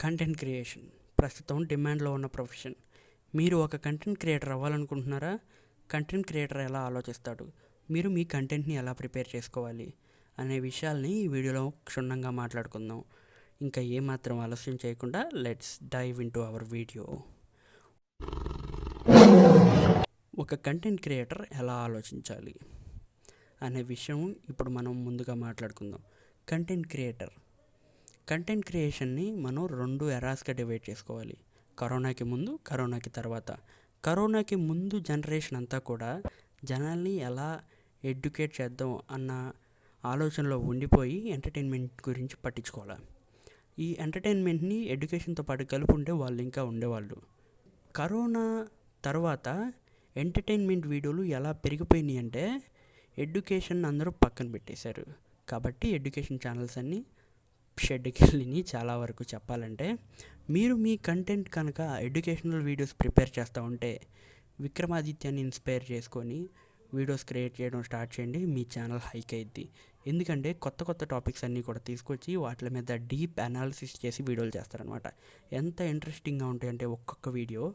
Content creation ప్రస్తుతం డిమాండ్లో ఉన్న profession. మీరు ఒక కంటెంట్ క్రియేటర్ అవ్వాలనుకుంటున్నారా? కంటెంట్ క్రియేటర్ ఎలా ఆలోచిస్తాడు, మీరు మీ కంటెంట్ని ఎలా ప్రిపేర్ చేసుకోవాలి అనే విషయాల్ని ఈ వీడియోలో క్షుణ్ణంగా మాట్లాడుకుందాం. ఇంకా ఏమాత్రం ఆలస్యం చేయకుండా let's dive into our video. ఒక కంటెంట్ క్రియేటర్ ఎలా ఆలోచించాలి అనే విషయం ఇప్పుడు మనం ముందుగా మాట్లాడుకుందాం. కంటెంట్ క్రియేషన్ని మనం 2 ఎరాస్గా డివైడ్ చేసుకోవాలి. కరోనాకి ముందు, కరోనాకి తర్వాత. కరోనాకి ముందు జనరేషన్ అంతా కూడా జనాల్ని ఎలా ఎడ్యుకేట్ చేద్దాం అన్న ఆలోచనలో ఉండిపోయి ఎంటర్టైన్మెంట్ గురించి పట్టించుకోవాలి. ఈ ఎంటర్టైన్మెంట్ని ఎడ్యుకేషన్తో పాటు కలుపుంటే వాళ్ళు ఇంకా ఉండేవాళ్ళు. కరోనా తర్వాత ఎంటర్టైన్మెంట్ వీడియోలు ఎలా పెరిగిపోయినాయి అంటే ఎడ్యుకేషన్ అందరూ పక్కన పెట్టేశారు. కాబట్టి ఎడ్యుకేషన్ ఛానల్స్ అన్నీ షెడ్కి వెళ్ళినాయి. చాలా వరకు చెప్పాలంటే మీరు మీ కంటెంట్ కనుక ఎడ్యుకేషనల్ వీడియోస్ ప్రిపేర్ చేస్తూ ఉంటే విక్రమాదిత్యాన్ని ఇన్స్పైర్ చేసుకొని వీడియోస్ క్రియేట్ చేయడం స్టార్ట్ చేయండి. మీ ఛానల్ హైక్ అయ్యిద్ది. ఎందుకంటే కొత్త టాపిక్స్ అన్నీ కూడా తీసుకొచ్చి వాటి మీద డీప్ అనాలిసిస్ చేసి వీడియోలు చేస్తారనమాట. ఎంత ఇంట్రెస్టింగ్గా ఉంటాయంటే ఒక్కొక్క వీడియో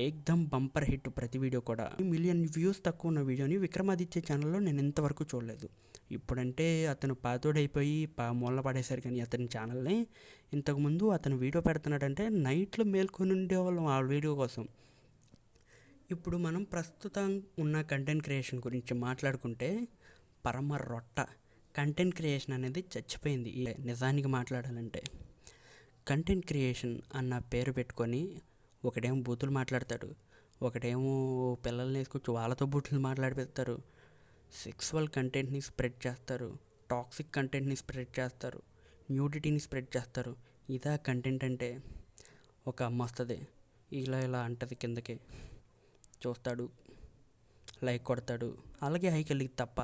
ఏకదమ్ బంపర్ హిట్. ప్రతి వీడియో కూడా 1 మిలియన్ వ్యూస్ తక్కువ ఉన్న వీడియోని విక్రమాదిత్య ఛానల్లో నేను ఇంతవరకు చూడలేదు. ఇప్పుడంటే అతను పాతోడైపోయి మూల పడేశారు, కానీ అతని ఛానల్ని ఇంతకుముందు అతను వీడియో పెడుతున్నాడంటే నైట్లో మేల్కొని ఉండేవాళ్ళం ఆ వీడియో కోసం. ఇప్పుడు మనం ప్రస్తుతం ఉన్న కంటెంట్ క్రియేషన్ గురించి మాట్లాడుకుంటే పరమ రొట్ట. కంటెంట్ క్రియేషన్ అనేది చచ్చిపోయింది. నిజానికి మాట్లాడాలంటే కంటెంట్ క్రియేషన్ అన్న పేరు పెట్టుకొని ఒకటేమో బూతులు మాట్లాడతాడు, ఒకటేమో పిల్లల్ని వేసుకొచ్చి వాళ్ళతో బూతులు మాట్లాడిపిస్తారు, సెక్సువల్ కంటెంట్ని స్ప్రెడ్ చేస్తారు, టాక్సిక్ కంటెంట్ని స్ప్రెడ్ చేస్తారు, న్యూడిటీని స్ప్రెడ్ చేస్తారు. ఇదా కంటెంట్ అంటే? ఒక అమ్మ వస్తుంది, ఇలా అంటది, కిందకి చూస్తాడు, లైక్ కొడతాడు, అలాగే హైక్ వెళ్ళి తప్ప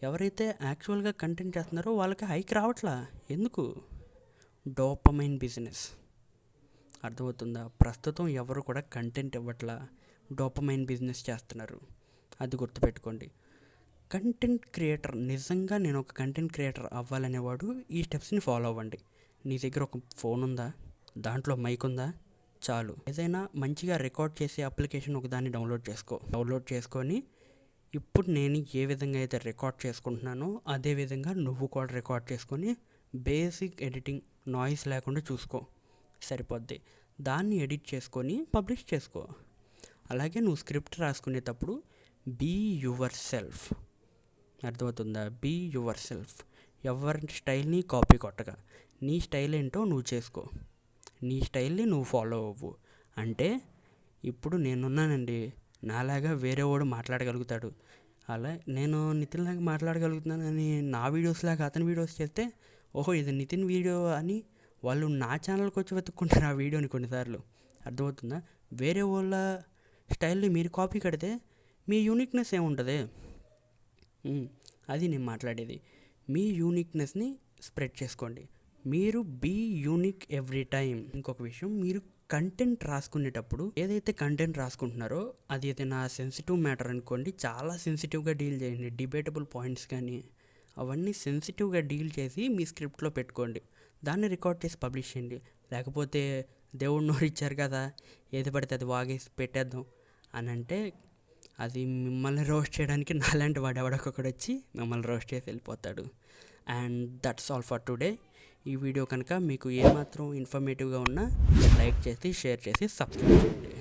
ఎవరైతే యాక్చువల్గా కంటెంట్ చేస్తున్నారో వాళ్ళకి హైక్ రావట్లా. ఎందుకు? Dopamine business. అర్థమవుతుందా? ప్రస్తుతం ఎవరు కూడా కంటెంట్ ఇవ్వట్లా, డోపమైన్ బిజినెస్ చేస్తున్నారు. అది గుర్తుపెట్టుకోండి. కంటెంట్ క్రియేటర్ నిజంగా నేను ఒక కంటెంట్ క్రియేటర్ అవ్వాలనేవాడు ఈ స్టెప్స్ని ఫాలో అవ్వండి. నీ దగ్గర ఒక ఫోన్ ఉందా, దాంట్లో మైక్ ఉందా, చాలు. ఏదైనా మంచిగా రికార్డ్ చేసే అప్లికేషన్ ఒకదాన్ని డౌన్లోడ్ చేసుకొని ఇప్పుడు నేను ఏ విధంగా అయితే రికార్డ్ చేసుకుంటున్నానో అదే విధంగా నువ్వు కూడా రికార్డ్ చేసుకొని బేసిక్ ఎడిటింగ్ నాయిస్ లేకుండా చూసుకో, సరిపోద్ది. దాన్ని ఎడిట్ చేసుకొని పబ్లిష్ చేసుకో. అలాగే నువ్వు స్క్రిప్ట్ రాసుకునేటప్పుడు బీ యువర్ సెల్ఫ్. అర్థమవుతుందా? Be yourself. ఎవరి స్టైల్ని కాపీ కొట్టగా నీ స్టైల్ ఏంటో నువ్వు చేసుకో, నీ స్టైల్ని నువ్వు ఫాలో అవ్వు. అంటే ఇప్పుడు నేనున్నానండి, నాలాగా వేరే వాడు మాట్లాడగలుగుతాడు, అలా నేను నితిన్ లాగా మాట్లాడగలుగుతున్నానని నా వీడియోస్ లాగా అతని వీడియోస్ చేస్తే ఓహో ఇది నితిన్ వీడియో అని వాళ్ళు నా ఛానల్కి వచ్చి వెతుక్కుంటారు ఆ వీడియోని కొన్నిసార్లు. అర్థమవుతుందా? వేరే వాళ్ళ స్టైల్ని మీరు కాపీ కడితే మీ యూనిక్నెస్ ఏముంటుంది? అది నేను మాట్లాడేది. మీ యూనిక్నెస్ని స్ప్రెడ్ చేసుకోండి. మీరు బీ యూనిక్ ఎవ్రీ టైం. ఇంకొక విషయం, మీరు కంటెంట్ రాసుకునేటప్పుడు ఏదైతే కంటెంట్ రాసుకుంటున్నారో అది ఏదైనా సెన్సిటివ్ మ్యాటర్ అనుకోండి, చాలా సెన్సిటివ్గా డీల్ చేయండి. డిబేటబుల్ పాయింట్స్ కానీ అవన్నీ సెన్సిటివ్గా డీల్ చేసి మీ స్క్రిప్ట్లో పెట్టుకోండి. దాన్ని రికార్డ్ చేసి పబ్లిష్ చేయండి. లేకపోతే దేవుడు నోరు ఇచ్చారు కదా, ఏది పడితే అది వాగేసి పెట్టేద్దాం అని అంటే అది మిమ్మల్ని రోస్ట్ చేయడానికి నాలాంటి వాడు ఎవడొక్కడు వచ్చి మిమ్మల్ని రోస్ట్ చేసి వెళ్ళిపోతాడు. And that's all for today. ఈ వీడియో కనుక మీకు ఏమాత్రం ఇన్ఫర్మేటివ్గా ఉన్నా లైక్ చేసి, షేర్ చేసి, సబ్స్క్రైబ్ చేయండి.